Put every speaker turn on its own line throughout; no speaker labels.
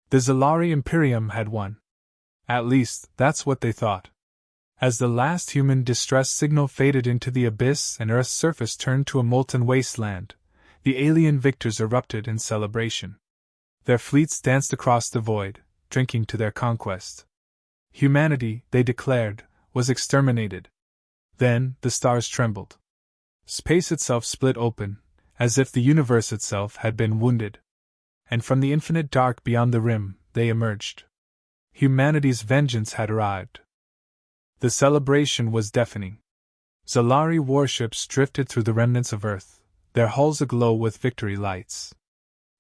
The Zalari Imperium had won. At least, that's what they thought. As the last human distress signal faded into the abyss and Earth's surface turned to a molten wasteland, the alien victors erupted in celebration. Their fleets danced across the void, drinking to their conquest. Humanity, they declared, was exterminated. Then, the stars trembled. Space itself split open, as if the universe itself had been wounded. And from the infinite dark beyond the rim, they emerged. Humanity's vengeance had arrived. The celebration was deafening. Zalari warships drifted through the remnants of Earth, their hulls aglow with victory lights.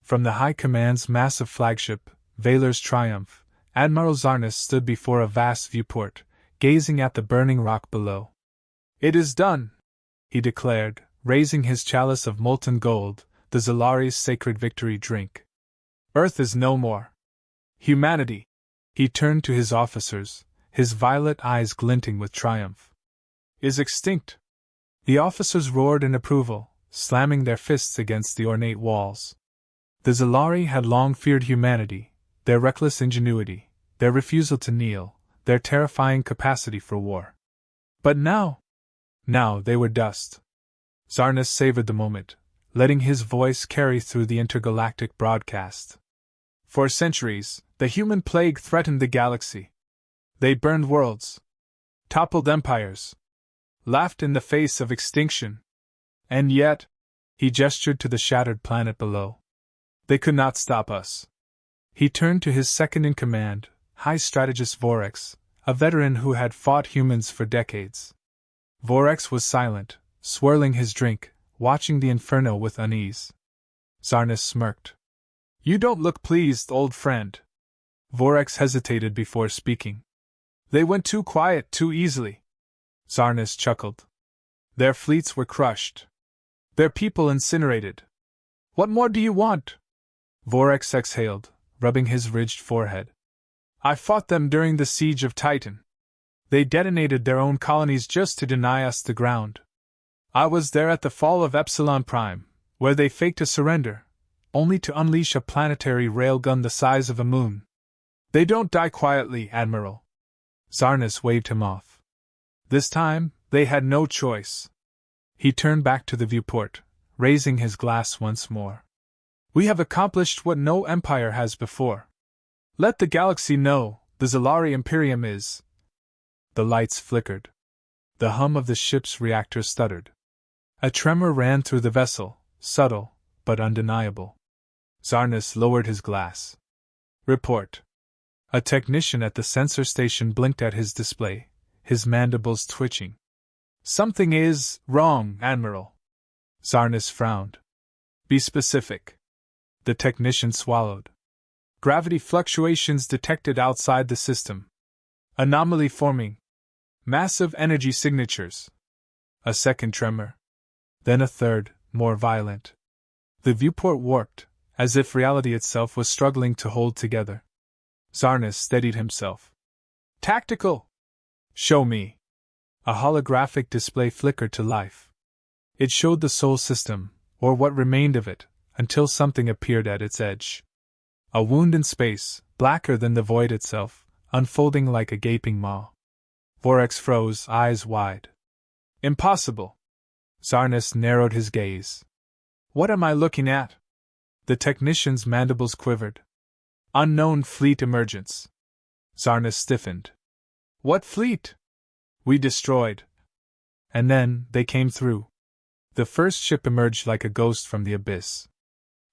From the High Command's massive flagship, Valor's Triumph, Admiral Zarnus stood before a vast viewport, gazing at the burning rock below. "It is done," he declared, raising his chalice of molten gold, the Zalari's sacred victory drink. "Earth is no more. Humanity." He turned to his officers, his violet eyes glinting with triumph. "Is extinct." The officers roared in approval, slamming their fists against the ornate walls. The Zalari had long feared humanity, their reckless ingenuity, their refusal to kneel, their terrifying capacity for war. But now they were dust. Zarnus savored the moment, letting his voice carry through the intergalactic broadcast. For centuries, the human plague threatened the galaxy. They burned worlds, toppled empires, laughed in the face of extinction. And yet, he gestured to the shattered planet below. They could not stop us. He turned to his second-in-command, High Strategist Vorex, a veteran who had fought humans for decades. Vorex was silent, swirling his drink, watching the inferno with unease. Zarnus smirked. "You don't look pleased, old friend." Vorex hesitated before speaking. "They went too quiet too easily." Zarnus chuckled. "Their fleets were crushed. Their people incinerated. What more do you want?" Vorex exhaled, rubbing his ridged forehead. "I fought them during the siege of Titan. They detonated their own colonies just to deny us the ground. I was there at the fall of Epsilon Prime, where they faked a surrender, only to unleash a planetary railgun the size of a moon. They don't die quietly, Admiral." Zarnus waved him off. This time, they had no choice. He turned back to the viewport, raising his glass once more. "We have accomplished what no empire has before. Let the galaxy know the Zalari Imperium is." The lights flickered. The hum of the ship's reactor stuttered. A tremor ran through the vessel, subtle, but undeniable. Zarnus lowered his glass. "Report." A technician at the sensor station blinked at his display, his mandibles twitching. "Something is wrong, Admiral." Zarnus frowned. "Be specific." The technician swallowed. "Gravity fluctuations detected outside the system. Anomaly forming. Massive energy signatures." A second tremor. Then a third, more violent. The viewport warped, as if reality itself was struggling to hold together. Zarnus steadied himself. "Tactical!" "Show me." A holographic display flickered to life. It showed the Sol system, or what remained of it, until something appeared at its edge. A wound in space, blacker than the void itself, unfolding like a gaping maw. Vorex froze, eyes wide. "Impossible!" Zarnus narrowed his gaze. "What am I looking at?" The technician's mandibles quivered. "Unknown fleet emergence." Zarnus stiffened. "What fleet?" "We destroyed." And then, they came through. The first ship emerged like a ghost from the abyss.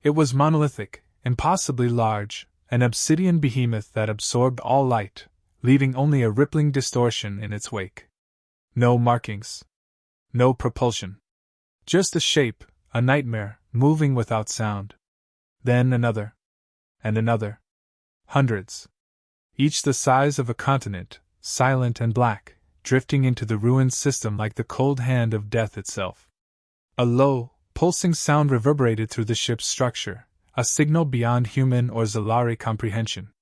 It was monolithic, impossibly large, an obsidian behemoth that absorbed all light, leaving only a rippling distortion in its wake. No markings. No propulsion. Just a shape, a nightmare, moving without sound. Then another. And another. Hundreds. Each the size of a continent, silent and black, drifting into the ruined system like the cold hand of death itself. A low, pulsing sound reverberated through the ship's structure, a signal beyond human or Zalari comprehension.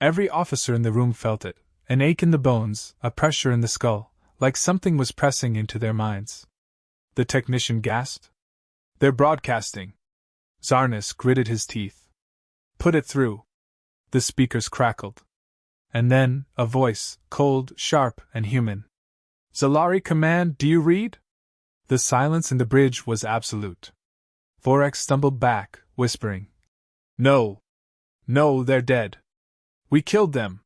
Every officer in the room felt it, an ache in the bones, a pressure in the skull, like something was pressing into their minds. The technician gasped. "They're broadcasting." Zarnus gritted his teeth. "Put it through." The speakers crackled. And then, a voice, cold, sharp, and human. Zalari command, do you read? The silence in the bridge was absolute. Vorax stumbled back, whispering. No. No, they're dead. We killed them.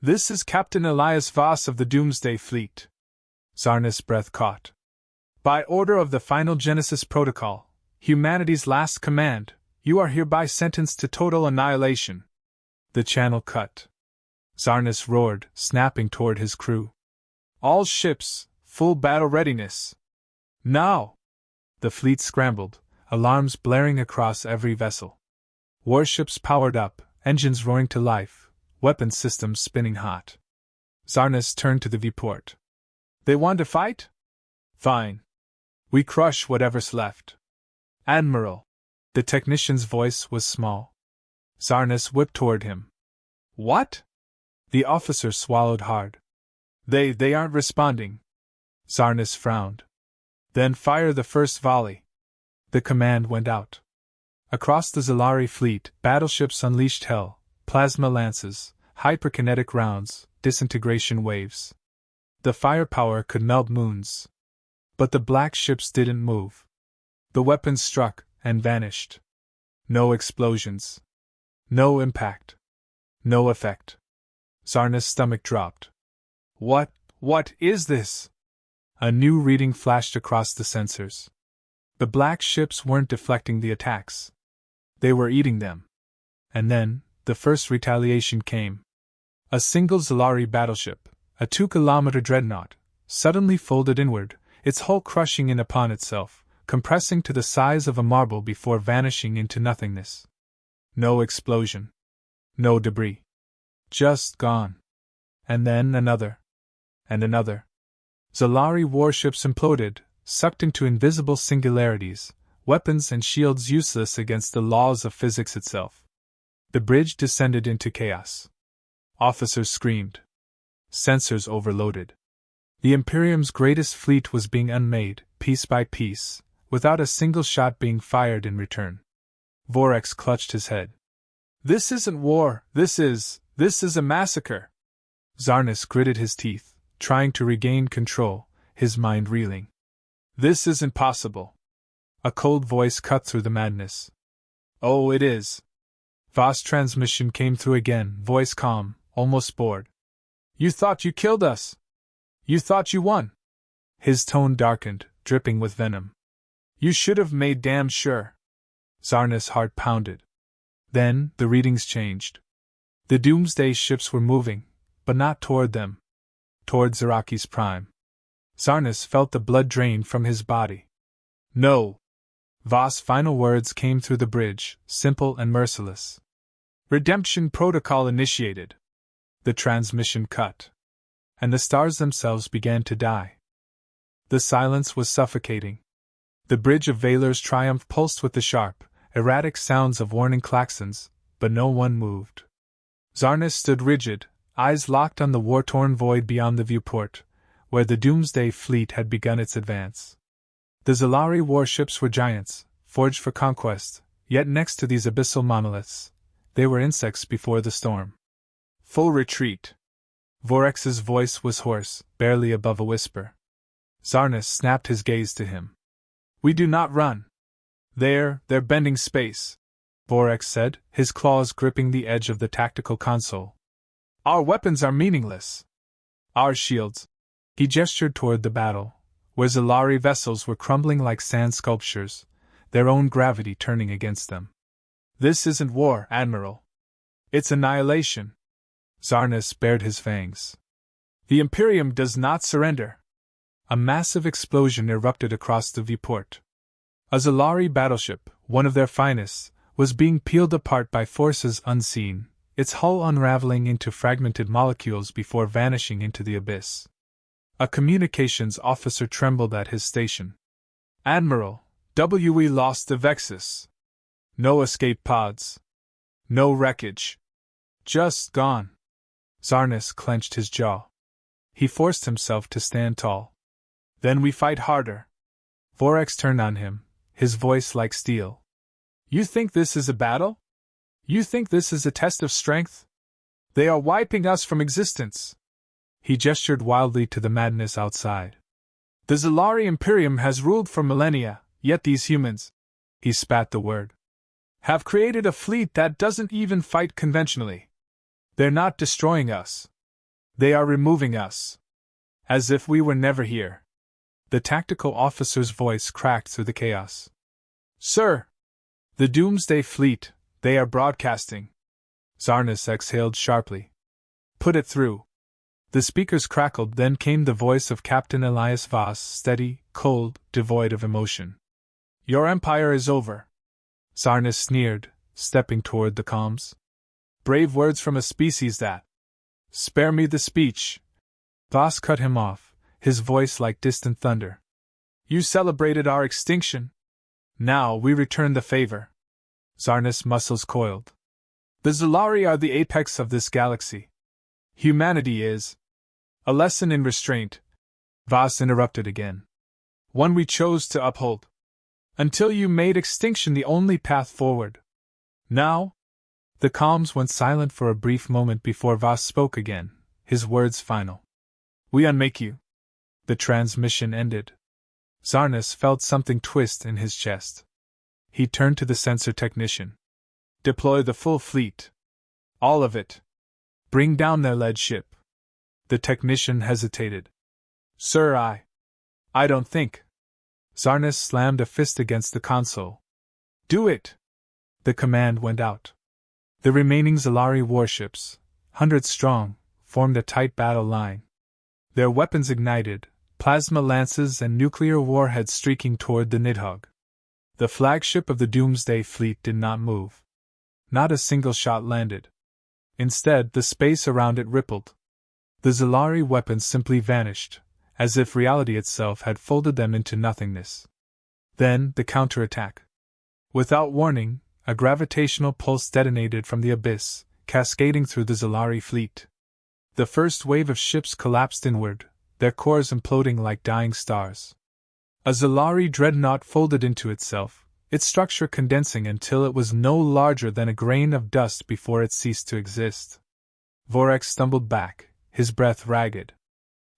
This is Captain Elias Voss of the Doomsday fleet. Zarnus' breath caught. By order of the Final Genesis Protocol, humanity's last command, you are hereby sentenced to total annihilation. The channel cut. Zarnus roared, snapping toward his crew. All ships, full battle readiness. Now! The fleet scrambled, alarms blaring across every vessel. Warships powered up, engines roaring to life, weapons systems spinning hot. Zarnus turned to the viewport. They want to fight? Fine. We crush whatever's left. Admiral. The technician's voice was small. Zarnus whipped toward him. What? The officer swallowed hard. They aren't responding. Zarnus frowned. Then fire the first volley. The command went out. Across the Zalari fleet, battleships unleashed hell, plasma lances, hyperkinetic rounds, disintegration waves. The firepower could melt moons. But the black ships didn't move. The weapons struck and vanished. No explosions. No impact. No effect. Zarnus' stomach dropped. What is this? A new reading flashed across the sensors. The black ships weren't deflecting the attacks. They were eating them. And then, the first retaliation came. A single Zalari battleship, a 2-kilometer dreadnought, suddenly folded inward, its hull crushing in upon itself, compressing to the size of a marble before vanishing into nothingness. No explosion. No debris. Just gone. And then another. And another. Zalari warships imploded, sucked into invisible singularities, weapons and shields useless against the laws of physics itself. The bridge descended into chaos. Officers screamed. Sensors overloaded. The Imperium's greatest fleet was being unmade, piece by piece, without a single shot being fired in return. Vorax clutched his head. This isn't war, this is a massacre. Zarnus gritted his teeth, trying to regain control, his mind reeling. This isn't possible. A cold voice cut through the madness. Oh, it is. Voss transmission came through again, voice calm, almost bored. You thought you killed us. You thought you won. His tone darkened, dripping with venom. You should have made damn sure. Zarnus' heart pounded. Then, the readings changed. The Doomsday ships were moving, but not toward them. Toward Zaraki's prime. Zarnus felt the blood drain from his body. No. Voss' final words came through the bridge, simple and merciless. Redemption protocol initiated. The transmission cut. And the stars themselves began to die. The silence was suffocating. The bridge of Valor's triumph pulsed with the sharp, erratic sounds of warning klaxons, but no one moved. Zarnus stood rigid, eyes locked on the war-torn void beyond the viewport, where the Doomsday fleet had begun its advance. The Zalari warships were giants, forged for conquest, yet next to these abyssal monoliths, they were insects before the storm. Full retreat. Vorax's voice was hoarse, barely above a whisper. Zarnus snapped his gaze to him. We do not run. They're bending space, Vorax said, his claws gripping the edge of the tactical console. Our weapons are meaningless. Our shields. He gestured toward the battle, where Zalari vessels were crumbling like sand sculptures, their own gravity turning against them. This isn't war, Admiral. It's annihilation. Zarnus bared his fangs. The Imperium does not surrender. A massive explosion erupted across the viewport. A Zalari battleship, one of their finest, was being peeled apart by forces unseen, its hull unraveling into fragmented molecules before vanishing into the abyss. A communications officer trembled at his station. Admiral, we lost the Vexus. No escape pods. No wreckage. Just gone. Zarnus clenched his jaw. He forced himself to stand tall. Then we fight harder. Vorax turned on him, his voice like steel. You think this is a battle? You think this is a test of strength? They are wiping us from existence. He gestured wildly to the madness outside. The Zalari Imperium has ruled for millennia, yet these humans, he spat the word, have created a fleet that doesn't even fight conventionally. They're not destroying us. They are removing us. As if we were never here. The tactical officer's voice cracked through the chaos. Sir! The Doomsday fleet, they are broadcasting. Zarnus exhaled sharply. Put it through. The speakers crackled, then came the voice of Captain Elias Voss, steady, cold, devoid of emotion. Your empire is over. Zarnus sneered, stepping toward the comms. Brave words from a species that. Spare me the speech. Voss cut him off, his voice like distant thunder. You celebrated our extinction. Now we return the favor. Zarnus' muscles coiled. The Zalari are the apex of this galaxy. Humanity is. A lesson in restraint. Voss interrupted again. One we chose to uphold. Until you made extinction the only path forward. Now? The comms went silent for a brief moment before Voss spoke again, his words final. We unmake you. The transmission ended. Zarnus felt something twist in his chest. He turned to the sensor technician. Deploy the full fleet. All of it. Bring down their lead ship. The technician hesitated. Sir, I don't think. Zarnus slammed a fist against the console. Do it! The command went out. The remaining Zalari warships, 100 strong, formed a tight battle line. Their weapons ignited, plasma lances and nuclear warheads streaking toward the Nidhogg. The flagship of the Doomsday fleet did not move. Not a single shot landed. Instead, the space around it rippled. The Zalari weapons simply vanished, as if reality itself had folded them into nothingness. Then, the counterattack. Without warning, a gravitational pulse detonated from the abyss, cascading through the Zalari fleet. The first wave of ships collapsed inward, their cores imploding like dying stars. A Zalari dreadnought folded into itself, its structure condensing until it was no larger than a grain of dust before it ceased to exist. Vorex stumbled back, his breath ragged.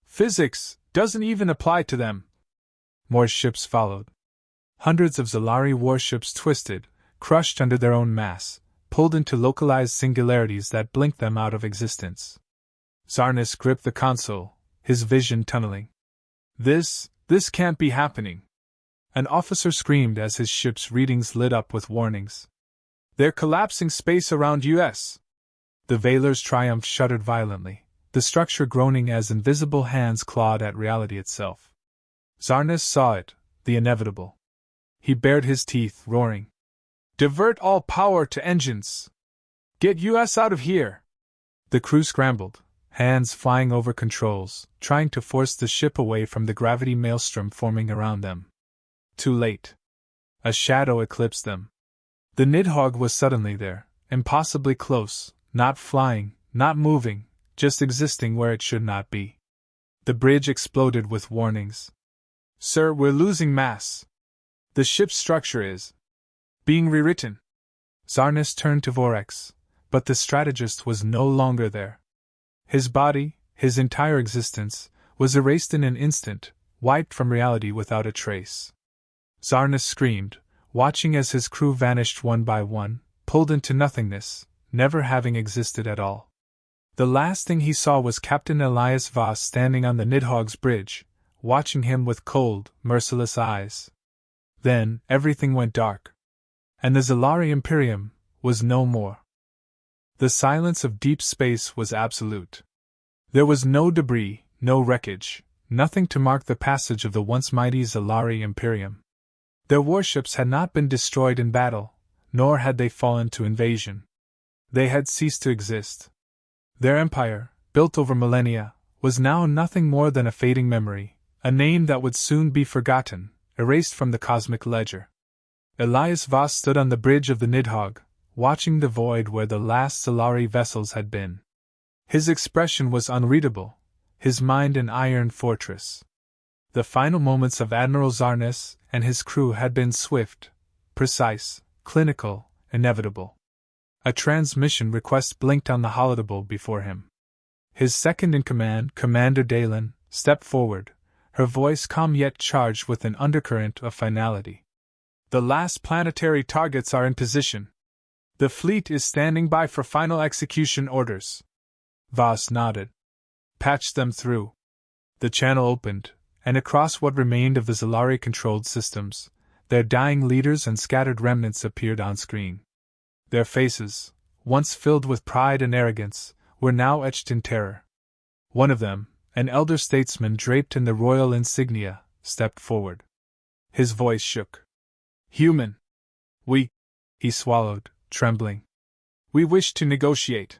Physics doesn't even apply to them. More ships followed. Hundreds of Zalari warships twisted, crushed under their own mass, pulled into localized singularities that blinked them out of existence. Zarnus gripped the console, his vision tunneling. This can't be happening. An officer screamed as his ship's readings lit up with warnings. They're collapsing space around us. The Veiler's Triumph shuddered violently, the structure groaning as invisible hands clawed at reality itself. Zarnus saw it, the inevitable. He bared his teeth, roaring. Divert all power to engines! Get us out of here! The crew scrambled, hands flying over controls, trying to force the ship away from the gravity maelstrom forming around them. Too late. A shadow eclipsed them. The Nidhogg was suddenly there, impossibly close, not flying, not moving, just existing where it should not be. The bridge exploded with warnings. Sir, we're losing mass. The ship's structure is being rewritten. Zarnus turned to Vorex, but the strategist was no longer there. His body, his entire existence, was erased in an instant, wiped from reality without a trace. Zarnus screamed, watching as his crew vanished one by one, pulled into nothingness, never having existed at all. The last thing he saw was Captain Elias Voss standing on the Nidhogg's bridge, watching him with cold, merciless eyes. Then, everything went dark. And the Zalari Imperium was no more. The silence of deep space was absolute. There was no debris, no wreckage, nothing to mark the passage of the once mighty Zalari Imperium. Their warships had not been destroyed in battle, nor had they fallen to invasion. They had ceased to exist. Their empire, built over millennia, was now nothing more than a fading memory, a name that would soon be forgotten, erased from the cosmic ledger. Elias Voss stood on the bridge of the Nidhogg, watching the void where the last Zalari vessels had been. His expression was unreadable, his mind an iron fortress. The final moments of Admiral Zarnus and his crew had been swift, precise, clinical, inevitable. A transmission request blinked on the holodeck before him. His second-in-command, Commander Dalen, stepped forward, her voice calm yet charged with an undercurrent of finality. The last planetary targets are in position. The fleet is standing by for final execution orders. Voss nodded. Patch them through. The channel opened, and across what remained of the Zalari-controlled systems, their dying leaders and scattered remnants appeared on screen. Their faces, once filled with pride and arrogance, were now etched in terror. One of them, an elder statesman draped in the royal insignia, stepped forward. His voice shook. Human. He swallowed, trembling. We wish to negotiate.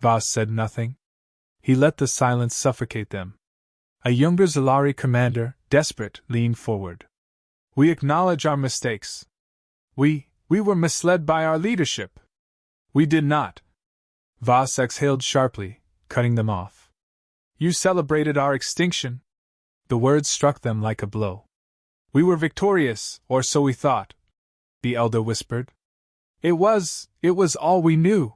Voss said nothing. He let the silence suffocate them. A younger Zalari commander, desperate, leaned forward. We acknowledge our mistakes. We were misled by our leadership. We did not. Voss exhaled sharply, cutting them off. You celebrated our extinction. The words struck them like a blow. We were victorious, or so we thought, the elder whispered. It was all we knew.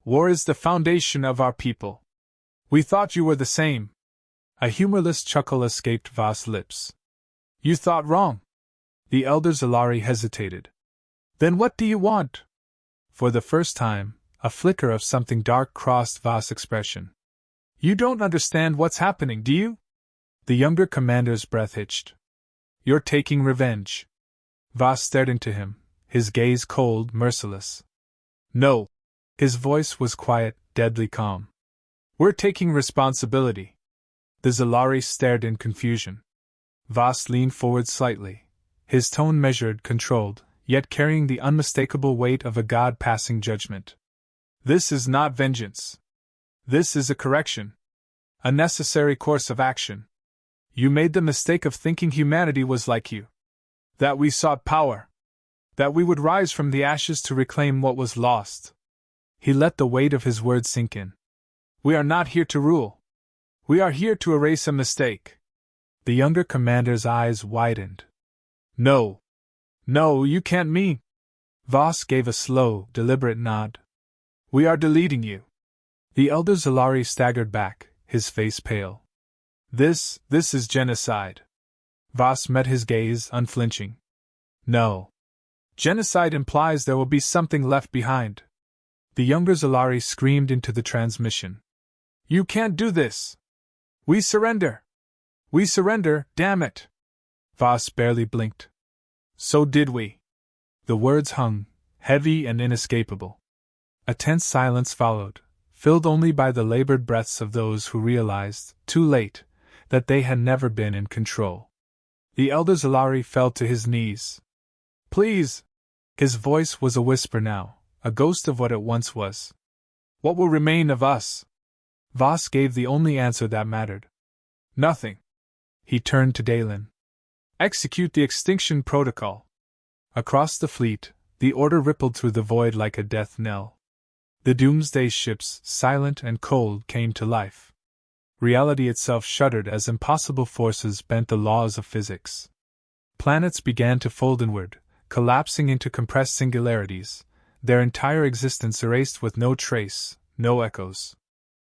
War is the foundation of our people. We thought you were the same. A humorless chuckle escaped Voss' lips. You thought wrong. The elder Zalari hesitated. Then what do you want? For the first time, a flicker of something dark crossed Voss' expression. You don't understand what's happening, do you? The younger commander's breath hitched. You're taking revenge. Voss stared into him, his gaze cold, merciless. No. His voice was quiet, deadly calm. We're taking responsibility. The Zalari stared in confusion. Voss leaned forward slightly, his tone measured, controlled, yet carrying the unmistakable weight of a god-passing judgment. This is not vengeance. This is a correction. A necessary course of action. You made the mistake of thinking humanity was like you. That we sought power. That we would rise from the ashes to reclaim what was lost. He let the weight of his words sink in. We are not here to rule. We are here to erase a mistake. The younger commander's eyes widened. No, you can't mean. Voss gave a slow, deliberate nod. We are deleting you. The elder Zalari staggered back, his face pale. This is genocide. Voss met his gaze, unflinching. No. Genocide implies there will be something left behind. The younger Zalari screamed into the transmission. You can't do this. We surrender. We surrender, damn it. Voss barely blinked. So did we. The words hung, heavy and inescapable. A tense silence followed, filled only by the labored breaths of those who realized, too late, that they had never been in control. The elder Zalari fell to his knees. Please! His voice was a whisper now, a ghost of what it once was. What will remain of us? Voss gave the only answer that mattered. Nothing. He turned to Dalen. Execute the extinction protocol. Across the fleet, the order rippled through the void like a death knell. The Doomsday ships, silent and cold, came to life. Reality itself shuddered as impossible forces bent the laws of physics. Planets began to fold inward, collapsing into compressed singularities, their entire existence erased with no trace, no echoes.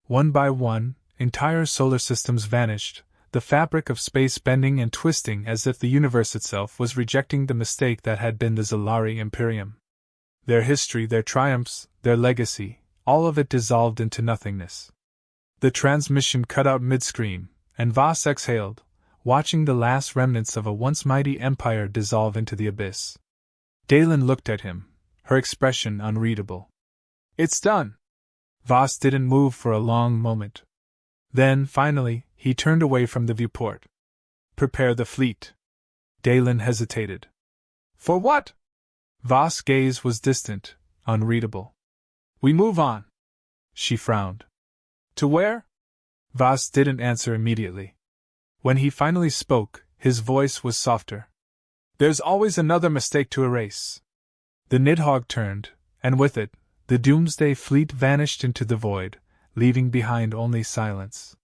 One by one, entire solar systems vanished, the fabric of space bending and twisting as if the universe itself was rejecting the mistake that had been the Zalari Imperium. Their history, their triumphs, their legacy, all of it dissolved into nothingness. The transmission cut out mid-scream, and Voss exhaled, watching the last remnants of a once mighty empire dissolve into the abyss. Dalen looked at him, her expression unreadable. It's done. Voss didn't move for a long moment. Then, finally, he turned away from the viewport. Prepare the fleet. Dalen hesitated. For what? Voss' gaze was distant, unreadable. We move on. She frowned. To where? Voss didn't answer immediately. When he finally spoke, his voice was softer. There's always another mistake to erase. The Nidhogg turned, and with it, the Doomsday fleet vanished into the void, leaving behind only silence.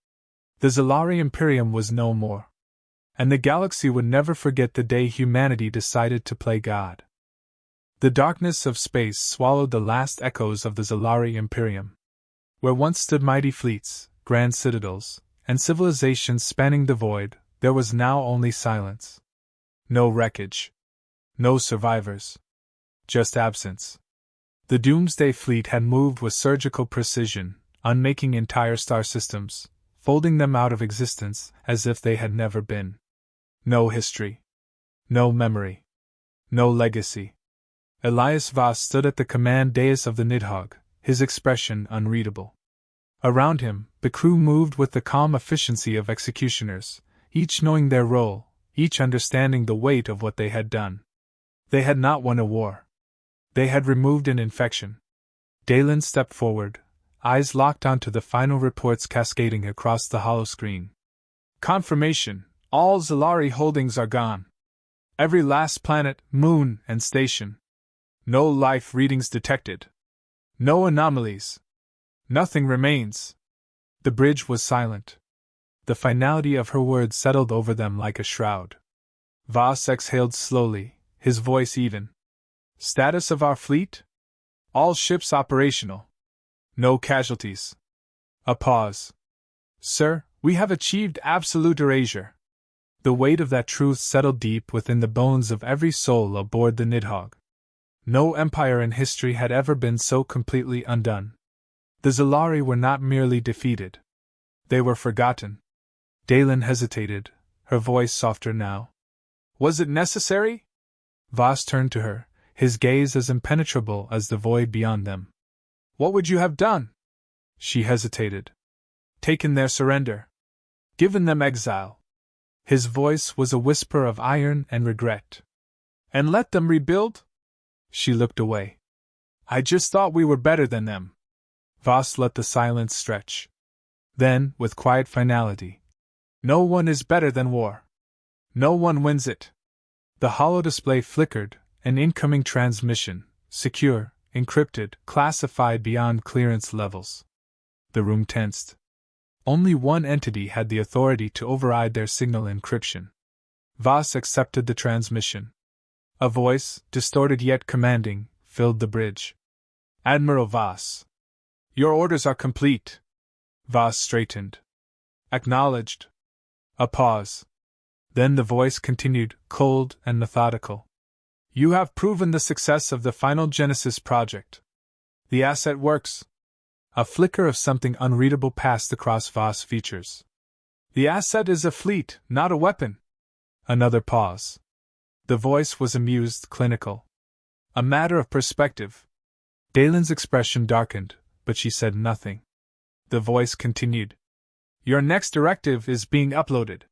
The Zalari Imperium was no more. And the galaxy would never forget the day humanity decided to play God. The darkness of space swallowed the last echoes of the Zalari Imperium. Where once stood mighty fleets, grand citadels, and civilizations spanning the void, there was now only silence. No wreckage. No survivors. Just absence. The Doomsday fleet had moved with surgical precision, unmaking entire star systems, folding them out of existence as if they had never been. No history. No memory. No legacy. Elias Voss stood at the command dais of the Nidhogg, his expression unreadable. Around him, the crew moved with the calm efficiency of executioners, each knowing their role, each understanding the weight of what they had done. They had not won a war. They had removed an infection. Dalen stepped forward, eyes locked onto the final reports cascading across the holoscreen. Confirmation: all Zalari holdings are gone. Every last planet, moon, and station. No life readings detected. No anomalies. Nothing remains. The bridge was silent. The finality of her words settled over them like a shroud. Voss exhaled slowly, his voice even. Status of our fleet? All ships operational. No casualties. A pause. Sir, we have achieved absolute erasure. The weight of that truth settled deep within the bones of every soul aboard the Nidhogg. No empire in history had ever been so completely undone. The Zalari were not merely defeated. They were forgotten. Dalen hesitated, her voice softer now. Was it necessary? Voss turned to her, his gaze as impenetrable as the void beyond them. What would you have done? She hesitated. Taken their surrender. Given them exile. His voice was a whisper of iron and regret. And let them rebuild? She looked away. I just thought we were better than them. Voss let the silence stretch. Then, with quiet finality. No one is better than war. No one wins it. The holo display flickered, an incoming transmission, secure, encrypted, classified beyond clearance levels. The room tensed. Only one entity had the authority to override their signal encryption. Voss accepted the transmission. A voice, distorted yet commanding, filled the bridge. Admiral Voss. Your orders are complete. Voss straightened. Acknowledged. A pause. Then the voice continued, cold and methodical. You have proven the success of the final Genesis project. The asset works. A flicker of something unreadable passed across Voss' features. The asset is a fleet, not a weapon. Another pause. The voice was amused, clinical. A matter of perspective. Dalen's expression darkened, but she said nothing. The voice continued. Your next directive is being uploaded.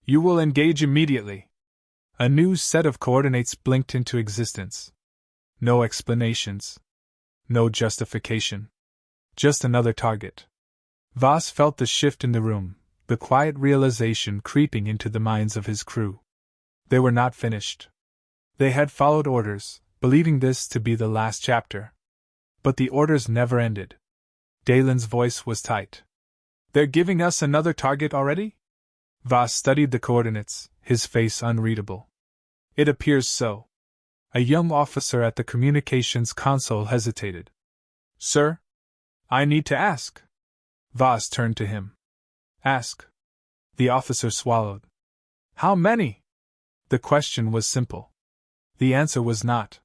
You will engage immediately. A new set of coordinates blinked into existence. No explanations. No justification. Just another target. Voss felt the shift in the room, the quiet realization creeping into the minds of his crew. They were not finished. They had followed orders, believing this to be the last chapter. But the orders never ended. Dalen's voice was tight. They're giving us another target already? Voss studied the coordinates, his face unreadable. It appears so. A young officer at the communications console hesitated. Sir? I need to ask. Voss turned to him. Ask. The officer swallowed. How many? The question was simple. The answer was not.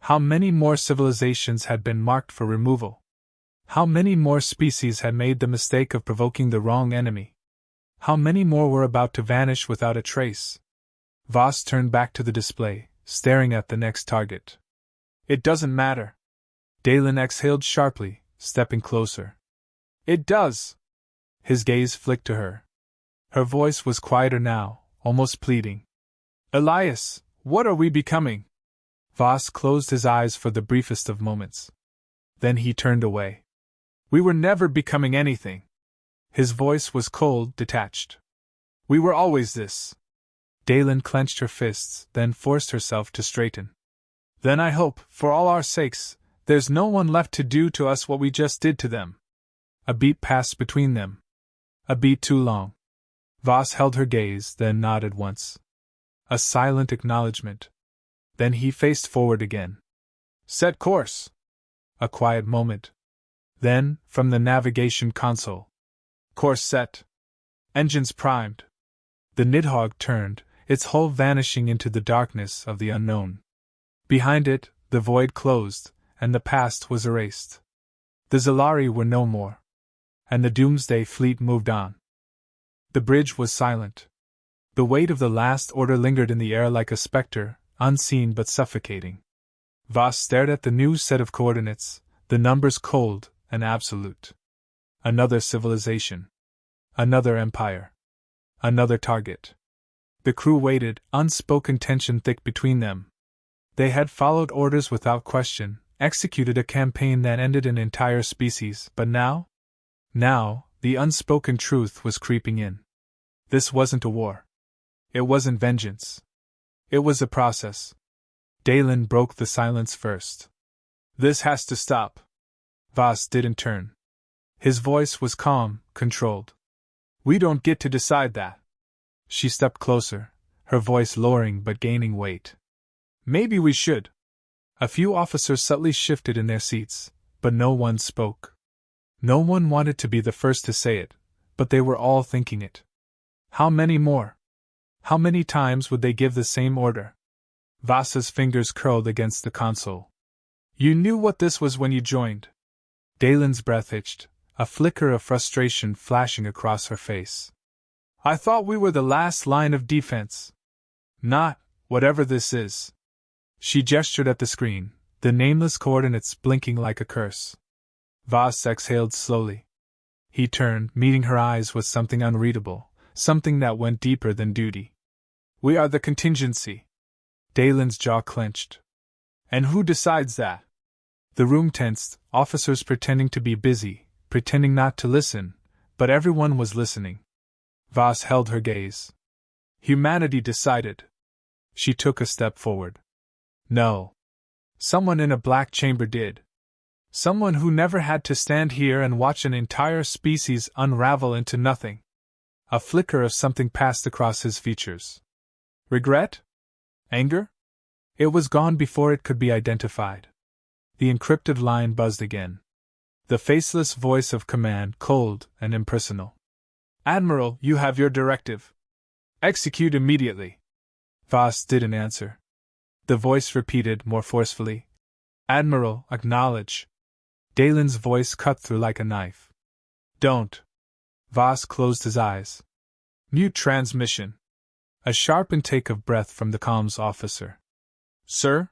How many more civilizations had been marked for removal? How many more species had made the mistake of provoking the wrong enemy? How many more were about to vanish without a trace? Voss turned back to the display, staring at the next target. It doesn't matter. Dalen exhaled sharply, stepping closer. It does. His gaze flicked to her. Her voice was quieter now, almost pleading. Elias, what are we becoming? Voss closed his eyes for the briefest of moments. Then he turned away. We were never becoming anything. His voice was cold, detached. We were always this. Dalen clenched her fists, then forced herself to straighten. Then I hope, for all our sakes, there's no one left to do to us what we just did to them. A beat passed between them. A beat too long. Voss held her gaze, then nodded once. A silent acknowledgement. Then he faced forward again. Set course. A quiet moment. Then, from the navigation console. Course set. Engines primed. The Nidhogg turned, its hull vanishing into the darkness of the unknown. Behind it, the void closed, and the past was erased. The Zalari were no more. And the Doomsday fleet moved on. The bridge was silent. The weight of the last order lingered in the air like a specter, unseen but suffocating. Voss stared at the new set of coordinates, the numbers cold and absolute. Another civilization. Another empire. Another target. The crew waited, unspoken tension thick between them. They had followed orders without question, executed a campaign that ended an entire species, but now? Now, the unspoken truth was creeping in. This wasn't a war. It wasn't vengeance. It was a process. Dalen broke the silence first. This has to stop. Voss didn't turn. His voice was calm, controlled. We don't get to decide that. She stepped closer, her voice lowering but gaining weight. Maybe we should. A few officers subtly shifted in their seats, but no one spoke. No one wanted to be the first to say it, but they were all thinking it. How many more? How many times would they give the same order? Voss's fingers curled against the console. You knew what this was when you joined. Dalen's breath hitched, a flicker of frustration flashing across her face. I thought we were the last line of defense. Not, whatever this is. She gestured at the screen, the nameless coordinates blinking like a curse. Voss exhaled slowly. He turned, meeting her eyes with something unreadable, something that went deeper than duty. We are the contingency. Dalen's jaw clenched. And who decides that? The room tensed, officers pretending to be busy, pretending not to listen, but everyone was listening. Voss held her gaze. Humanity decided. She took a step forward. No. Someone in a black chamber did. Someone who never had to stand here and watch an entire species unravel into nothing. A flicker of something passed across his features. Regret? Anger? It was gone before it could be identified. The encrypted line buzzed again. The faceless voice of command, cold and impersonal. Admiral, you have your directive. Execute immediately. Voss didn't answer. The voice repeated more forcefully. Admiral, acknowledge. Dalen's voice cut through like a knife. Don't. Voss closed his eyes. Mute transmission. A sharp intake of breath from the comms officer. Sir?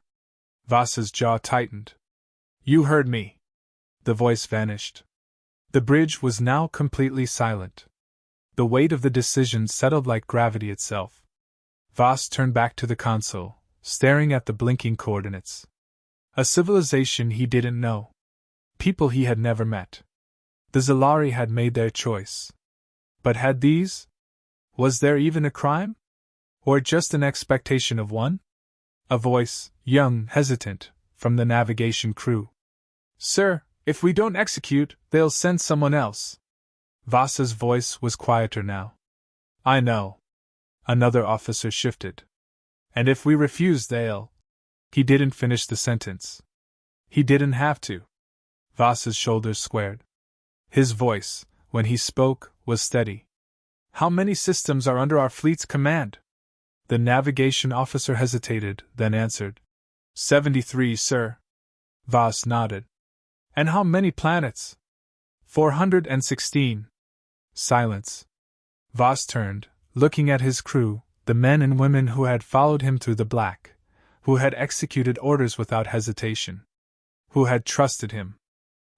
Voss's jaw tightened. You heard me. The voice vanished. The bridge was now completely silent. The weight of the decision settled like gravity itself. Voss turned back to the console, staring at the blinking coordinates. A civilization he didn't know. People he had never met. The Zalari had made their choice. But had these? Was there even a crime? Or just an expectation of one? A voice, young, hesitant, from the navigation crew. Sir, if we don't execute, they'll send someone else. Voss's voice was quieter now. I know. Another officer shifted. And if we refuse, they'll... He didn't finish the sentence. He didn't have to. Voss's shoulders squared. His voice, when he spoke, was steady. How many systems are under our fleet's command? The navigation officer hesitated, then answered. 73, sir. Voss nodded. And how many planets? 416. Silence. Voss turned, looking at his crew, the men and women who had followed him through the black, who had executed orders without hesitation, who had trusted him.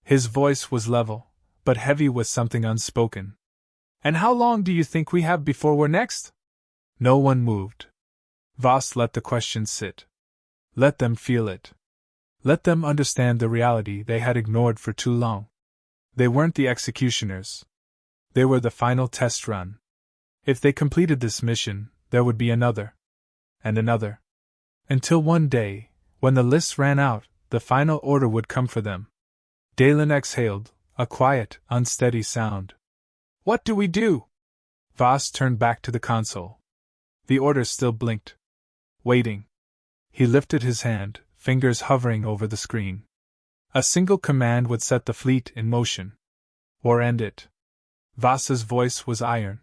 His voice was level, but heavy with something unspoken. And how long do you think we have before we're next? No one moved. Voss let the question sit. Let them feel it. Let them understand the reality they had ignored for too long. They weren't the executioners. They were the final test run. If they completed this mission, there would be another. And another. Until one day, when the list ran out, the final order would come for them. Dalen exhaled, a quiet, unsteady sound. What do we do? Voss turned back to the console. The order still blinked. Waiting. He lifted his hand, fingers hovering over the screen. A single command would set the fleet in motion. Or end it. Vasa's voice was iron.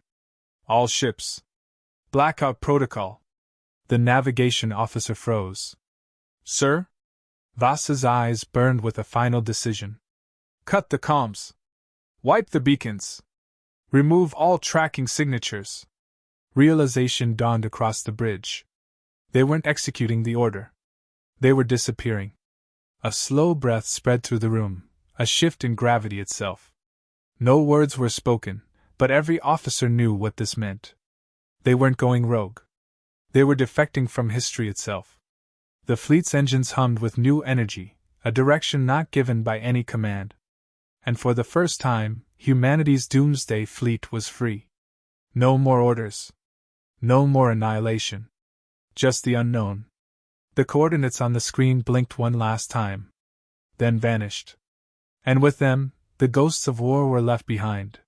All ships. Blackout protocol. The navigation officer froze. Sir? Vasa's eyes burned with a final decision. Cut the comms. Wipe the beacons. Remove all tracking signatures. Realization dawned across the bridge. They weren't executing the order. They were disappearing. A slow breath spread through the room, a shift in gravity itself. No words were spoken, but every officer knew what this meant. They weren't going rogue. They were defecting from history itself. The fleet's engines hummed with new energy, a direction not given by any command. And for the first time, humanity's Doomsday fleet was free. No more orders. No more annihilation. Just the unknown. The coordinates on the screen blinked one last time. Then vanished. And with them, the ghosts of war were left behind.